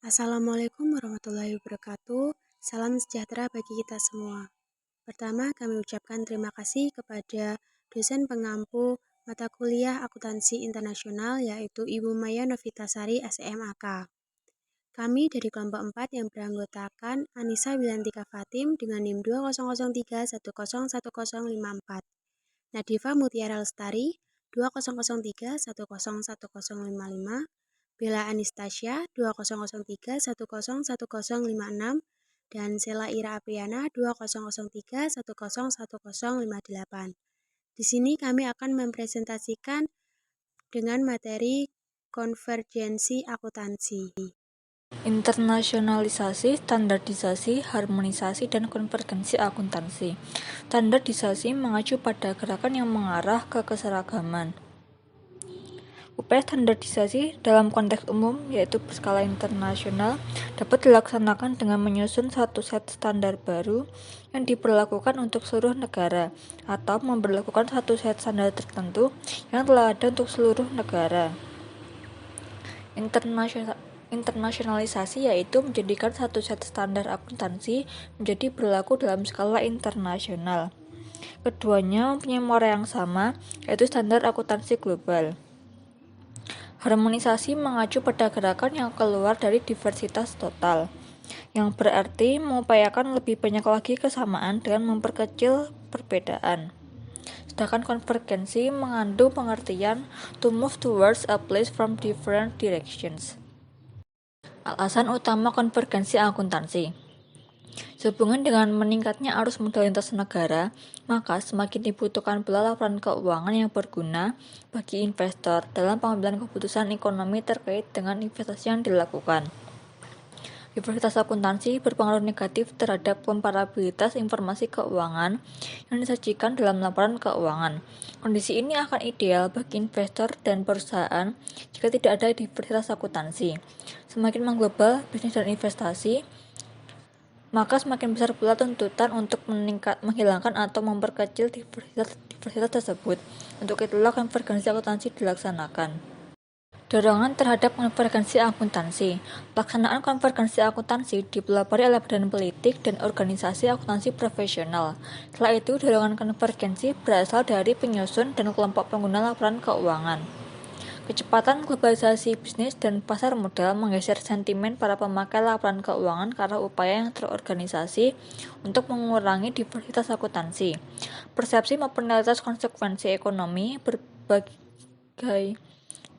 Assalamualaikum warahmatullahi wabarakatuh. Salam sejahtera bagi kita semua. Pertama, kami ucapkan terima kasih kepada dosen pengampu mata kuliah Akuntansi Internasional yaitu Ibu Maya Novitasari SMAK. Kami dari kelompok 4 yang beranggotakan Anissa Wilantika Fatim dengan NIM 2003101054, Nadifa Mutiara Lestari 2003101055, Bella Anastasia 2003101056, dan Sela Ira Apriana 2003101058. Di sini kami akan mempresentasikan dengan materi konvergensi akuntansi. Internasionalisasi, standarisasi, harmonisasi, dan konvergensi akuntansi. Standarisasi mengacu pada gerakan yang mengarah ke keseragaman. Upaya standarisasi dalam konteks umum, yaitu berskala internasional, dapat dilaksanakan dengan menyusun satu set standar baru yang diberlakukan untuk seluruh negara, atau memberlakukan satu set standar tertentu yang telah ada untuk seluruh negara. Internasionalisasi yaitu menjadikan satu set standar akuntansi menjadi berlaku dalam skala internasional. Keduanya mempunyai muara yang sama, yaitu standar akuntansi global. Harmonisasi mengacu pada gerakan yang keluar dari diversitas total, yang berarti mengupayakan lebih banyak lagi kesamaan dengan memperkecil perbedaan. Sedangkan konvergensi mengandung pengertian to move towards a place from different directions. Alasan utama konvergensi akuntansi. Sehubungan dengan meningkatnya arus modal lintas negara, maka semakin dibutuhkan pula laporan keuangan yang berguna bagi investor dalam pengambilan keputusan ekonomi terkait dengan investasi yang dilakukan. Diversitas akuntansi berpengaruh negatif terhadap komparabilitas informasi keuangan yang disajikan dalam laporan keuangan. Kondisi ini akan ideal bagi investor dan perusahaan jika tidak ada diversitas akuntansi. Semakin mengglobal bisnis dan investasi, maka semakin besar pula tuntutan untuk menghilangkan atau memperkecil diversitas tersebut. Untuk itulah konvergensi akuntansi dilaksanakan. Dorongan terhadap konvergensi akuntansi. Pelaksanaan konvergensi akuntansi dipelopori oleh badan politik dan organisasi akuntansi profesional. Setelah itu, dorongan konvergensi berasal dari penyusun dan kelompok pengguna laporan keuangan. Kecepatan globalisasi bisnis dan pasar modal menggeser sentimen para pemakai laporan keuangan karena upaya yang terorganisasi untuk mengurangi diversitas akuntansi. Persepsi maupun realitas konsekuensi ekonomi berbagai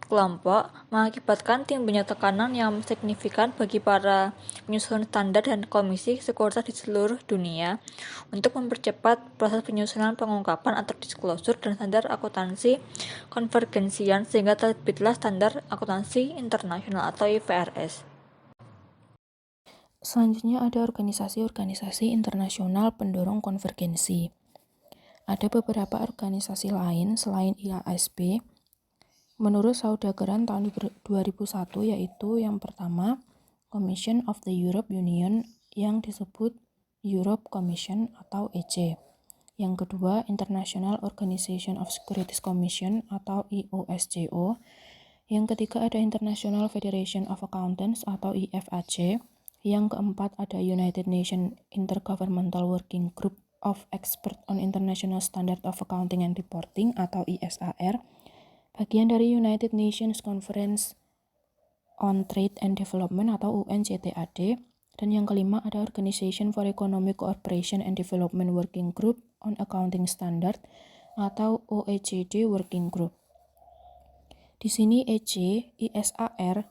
kelompok mengakibatkan timbulnya tekanan yang signifikan bagi para penyusun standar dan komisi sekuritas di seluruh dunia untuk mempercepat proses penyusunan pengungkapan atau disclosure dan standar akuntansi konvergensian sehingga terbitlah standar akuntansi internasional atau IFRS. Selanjutnya ada organisasi-organisasi internasional pendorong konvergensi. Ada beberapa organisasi lain selain IASB. Menurut Saudageran tahun 2001 yaitu yang pertama Commission of the Europe Union yang disebut Europe Commission atau EC. Yang kedua International Organization of Securities Commission atau IOSCO. Yang ketiga ada International Federation of Accountants atau IFAC. Yang keempat ada United Nations Intergovernmental Working Group of Experts on International Standard of Accounting and Reporting atau ISAR, bagian dari United Nations Conference on Trade and Development atau UNCTAD, dan yang kelima ada Organization for Economic Cooperation and Development Working Group on Accounting Standard atau OECD Working Group. Di sini EC, ISAR,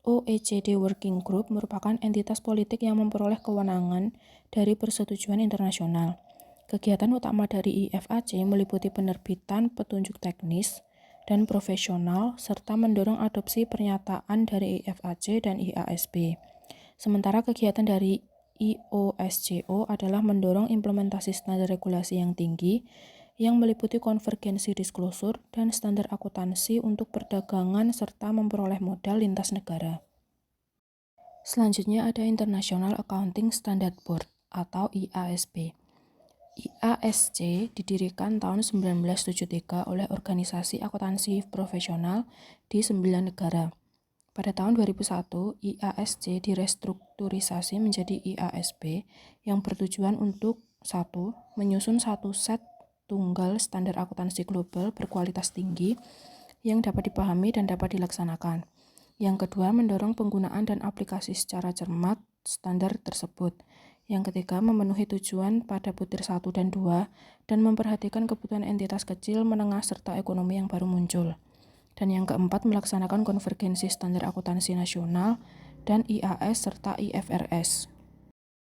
OECD Working Group merupakan entitas politik yang memperoleh kewenangan dari persetujuan internasional. Kegiatan utama dari IFAC meliputi penerbitan petunjuk teknis dan profesional serta mendorong adopsi pernyataan dari IFAC dan IASB. Sementara kegiatan dari IOSCO adalah mendorong implementasi standar regulasi yang tinggi yang meliputi konvergensi disclosure dan standar akuntansi untuk perdagangan serta memperoleh modal lintas negara. Selanjutnya ada International Accounting Standard Board atau IASB. IASC didirikan tahun 1973 oleh organisasi akuntansi profesional di 9 negara. Pada tahun 2001, IASC direstrukturisasi menjadi IASB yang bertujuan untuk 1. Menyusun satu set tunggal standar akuntansi global berkualitas tinggi yang dapat dipahami dan dapat dilaksanakan. Yang kedua, mendorong penggunaan dan aplikasi secara cermat standar tersebut. Yang ketiga, memenuhi tujuan pada butir 1 dan 2 dan memperhatikan kebutuhan entitas kecil, menengah, serta ekonomi yang baru muncul. Dan yang keempat, melaksanakan konvergensi standar akuntansi nasional dan IAS serta IFRS.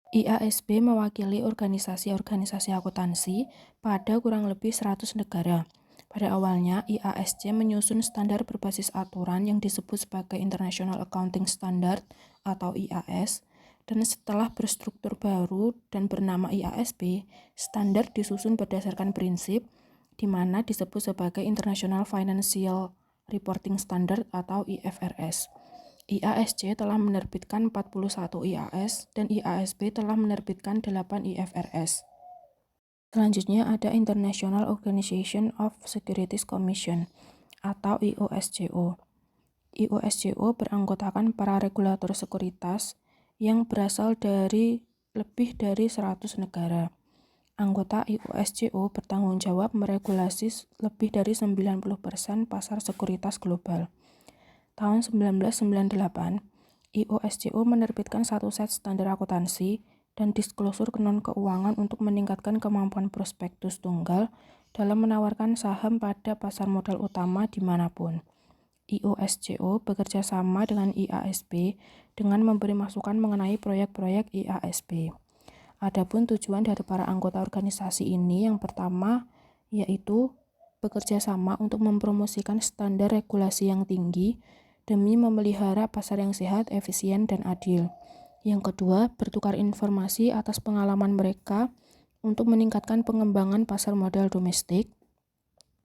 IASB mewakili organisasi-organisasi akuntansi pada kurang lebih 100 negara. Pada awalnya, IASC menyusun standar berbasis aturan yang disebut sebagai International Accounting Standard atau IAS, dan setelah berstruktur baru dan bernama IASB, standar disusun berdasarkan prinsip, di mana disebut sebagai International Financial Reporting Standard atau IFRS. IASC telah menerbitkan 41 IAS dan IASB telah menerbitkan 8 IFRS. Selanjutnya ada International Organization of Securities Commission atau IOSCO. IOSCO beranggotakan para regulator sekuritas yang berasal dari lebih dari 100 negara. Anggota IOSCO bertanggung jawab meregulasi lebih dari 90% pasar sekuritas global. Tahun 1998, IOSCO menerbitkan satu set standar akuntansi dan disklosur non-keuangan untuk meningkatkan kemampuan prospektus tunggal dalam menawarkan saham pada pasar modal utama dimanapun. IOSCO bekerja sama dengan IASB dengan memberi masukan mengenai proyek-proyek IASB. Adapun tujuan dari para anggota organisasi ini yang pertama yaitu bekerja sama untuk mempromosikan standar regulasi yang tinggi demi memelihara pasar yang sehat, efisien, dan adil. Yang kedua, bertukar informasi atas pengalaman mereka untuk meningkatkan pengembangan pasar modal domestik.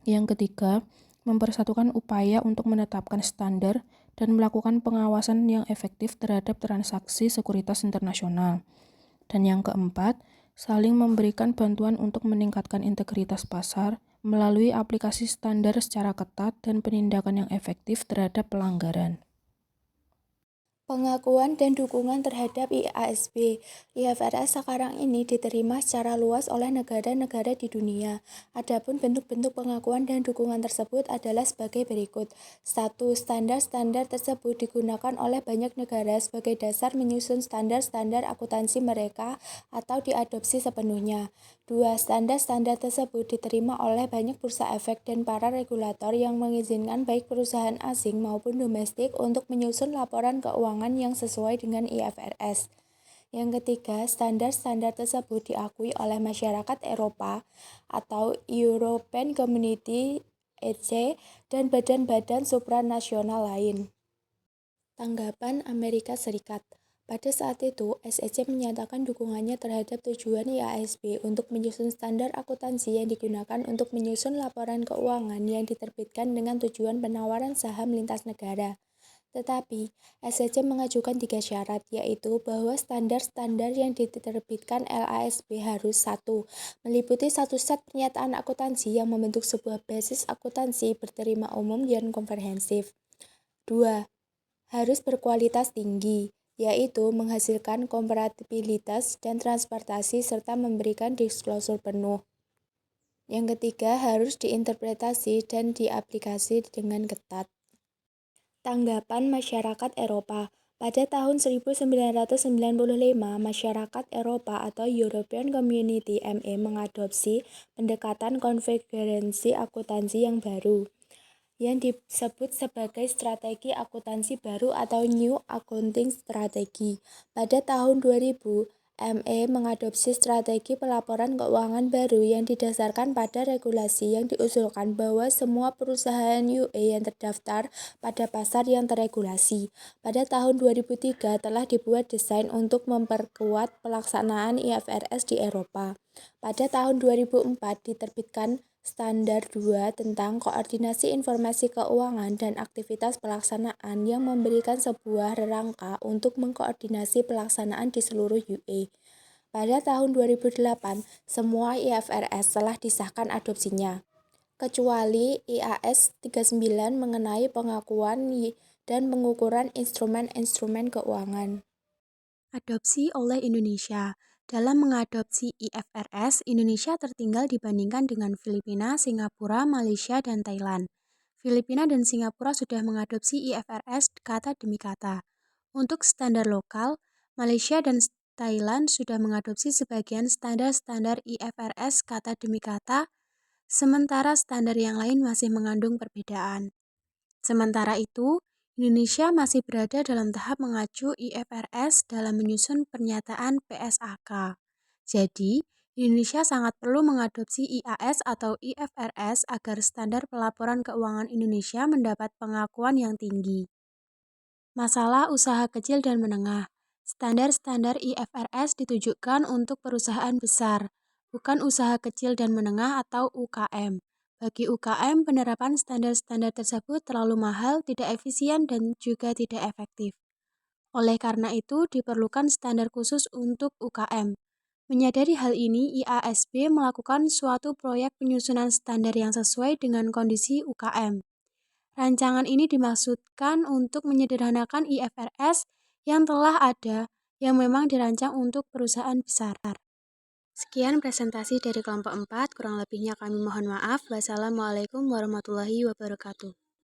Yang ketiga, mempersatukan upaya untuk menetapkan standar dan melakukan pengawasan yang efektif terhadap transaksi sekuritas internasional. Dan yang keempat, saling memberikan bantuan untuk meningkatkan integritas pasar melalui aplikasi standar secara ketat dan penindakan yang efektif terhadap pelanggaran. Pengakuan dan dukungan terhadap IASB. IFRS sekarang ini diterima secara luas oleh negara-negara di dunia. Adapun bentuk-bentuk pengakuan dan dukungan tersebut adalah sebagai berikut. 1. Standar-standar tersebut digunakan oleh banyak negara sebagai dasar menyusun standar-standar akuntansi mereka atau diadopsi sepenuhnya. 2. Standar-standar tersebut diterima oleh banyak bursa efek dan para regulator yang mengizinkan baik perusahaan asing maupun domestik untuk menyusun laporan keuangan yang sesuai dengan IFRS. Yang ketiga, standar-standar tersebut diakui oleh masyarakat Eropa atau European Community (EC) dan badan-badan supranasional lain. Tanggapan Amerika Serikat. Pada saat itu, SEC menyatakan dukungannya terhadap tujuan IASB untuk menyusun standar akuntansi yang digunakan untuk menyusun laporan keuangan yang diterbitkan dengan tujuan penawaran saham lintas negara. Tetapi, SEC mengajukan 3 syarat, yaitu bahwa standar-standar yang diterbitkan LASB harus 1. Meliputi satu set pernyataan akuntansi yang membentuk sebuah basis akuntansi berterima umum dan komprehensif. 2. Harus berkualitas tinggi, yaitu menghasilkan komparabilitas dan transportasi serta memberikan disklosur penuh. Yang ketiga, harus diinterpretasi dan diaplikasi dengan ketat. Tanggapan masyarakat Eropa. Pada tahun 1995, masyarakat Eropa atau European Community (ME) mengadopsi pendekatan konvergensi akuntansi yang baru, yang disebut sebagai strategi akuntansi baru atau New Accounting Strategy. Pada tahun 2000, ME mengadopsi strategi pelaporan keuangan baru yang didasarkan pada regulasi yang diusulkan bahwa semua perusahaan UE yang terdaftar pada pasar yang terregulasi. Pada tahun 2003 telah dibuat desain untuk memperkuat pelaksanaan IFRS di Eropa. Pada tahun 2004 diterbitkan Standar 2 tentang koordinasi informasi keuangan dan aktivitas pelaksanaan yang memberikan sebuah rangka untuk mengkoordinasi pelaksanaan di seluruh UE. Pada tahun 2008, semua IFRS telah disahkan adopsinya, kecuali IAS 39 mengenai pengakuan dan pengukuran instrumen-instrumen keuangan. Adopsi oleh Indonesia. Dalam mengadopsi IFRS, Indonesia tertinggal dibandingkan dengan Filipina, Singapura, Malaysia, dan Thailand. Filipina dan Singapura sudah mengadopsi IFRS kata demi kata. Untuk standar lokal, Malaysia dan Thailand sudah mengadopsi sebagian standar-standar IFRS kata demi kata, sementara standar yang lain masih mengandung perbedaan. Sementara itu, Indonesia masih berada dalam tahap mengacu IFRS dalam menyusun pernyataan PSAK. Jadi, Indonesia sangat perlu mengadopsi IAS atau IFRS agar standar pelaporan keuangan Indonesia mendapat pengakuan yang tinggi. Masalah usaha kecil dan menengah. Standar-standar IFRS ditujukan untuk perusahaan besar, bukan usaha kecil dan menengah atau UKM. Bagi UKM, penerapan standar-standar tersebut terlalu mahal, tidak efisien, dan juga tidak efektif. Oleh karena itu, diperlukan standar khusus untuk UKM. Menyadari hal ini, IASB melakukan suatu proyek penyusunan standar yang sesuai dengan kondisi UKM. Rancangan ini dimaksudkan untuk menyederhanakan IFRS yang telah ada, yang memang dirancang untuk perusahaan besar. Sekian presentasi dari kelompok 4, kurang lebihnya kami mohon maaf. Wassalamualaikum warahmatullahi wabarakatuh.